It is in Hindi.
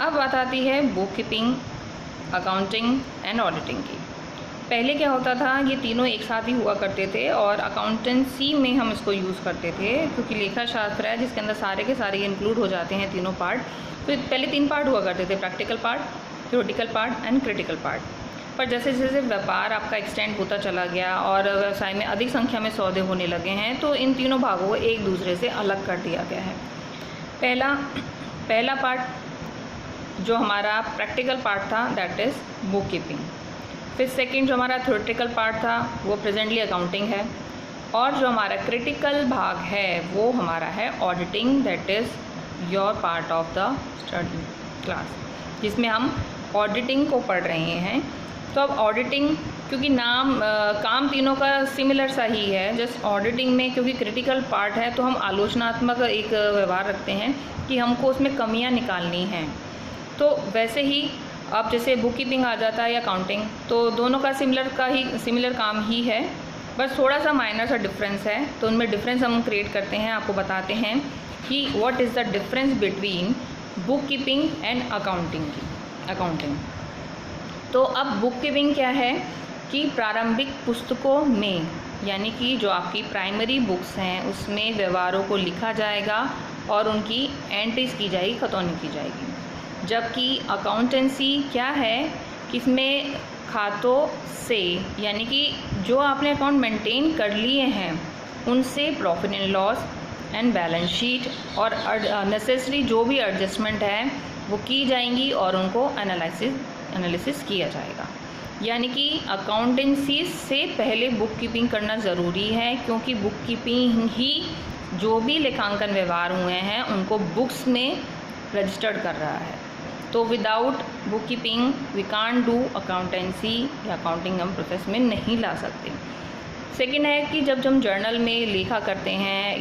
अब बात आती है book keeping, accounting and auditing की। पहले क्या होता था, ये तीनों एक साथ ही हुआ करते थे और अकाउंटेंसी में हम इसको यूज़ करते थे, क्योंकि लेखा शास्त्र है जिसके अंदर सारे के सारे इंक्लूड हो जाते हैं तीनों पार्ट। तो पहले 3 पार्ट हुआ करते थे, practical part, theoretical part and critical part. पर जैसे जैसे व्यापार आपका एक्सटेंड होता चला गया और व्यवसाय में अधिक संख्या में सौदे होने लगे हैं, तो इन तीनों भागों को एक दूसरे से अलग कर दिया गया है। पहला पार्ट जो हमारा प्रैक्टिकल पार्ट था, दैट इज़ बुक कीपिंग। फिर सेकंड जो हमारा थ्योरेटिकल पार्ट था वो प्रेजेंटली अकाउंटिंग है, और जो हमारा क्रिटिकल भाग है वो हमारा है auditing, that is your part of the study class, जिसमें हम ऑडिटिंग को पढ़ रहे हैं। तो अब ऑडिटिंग, क्योंकि काम तीनों का सिमिलर सा ही है, जस्ट ऑडिटिंग में क्योंकि क्रिटिकल पार्ट है तो हम आलोचनात्मक एक व्यवहार रखते हैं कि हमको उसमें कमियां निकालनी हैं। तो वैसे ही अब जैसे बुक कीपिंग आ जाता है या अकाउंटिंग, तो दोनों का सिमिलर काम ही है, बस थोड़ा सा माइनर सा डिफरेंस है। तो उनमें डिफरेंस हम क्रिएट करते हैं, आपको बताते हैं कि what is the difference between book keeping and accounting. तो अब बुक कीपिंग क्या है कि प्रारंभिक पुस्तकों में, यानी कि जो आपकी प्राइमरी बुक्स हैं उसमें व्यवहारों को लिखा जाएगा और उनकी एंट्रीज की जाएगी, खतौनी की जाएगी। जबकि अकाउंटेंसी क्या है कि इसमें खातों से, यानी कि जो आपने अकाउंट मेंटेन कर लिए हैं उनसे profit and loss and balance sheet और नेसेसरी जो भी एडजस्टमेंट है वो की जाएंगी और उनको एनालिसिस किया जाएगा। यानी कि अकाउंटेंसी से पहले बुक कीपिंग करना ज़रूरी है, क्योंकि बुक कीपिंग ही जो भी लेखांकन व्यवहार हुए हैं उनको बुक्स में रजिस्टर्ड कर रहा है। तो without book keeping we can't do accountancy, या अकाउंटिंग हम प्रोसेस में नहीं ला सकते। सेकेंड है कि जब हम जर्नल में लेखा करते हैं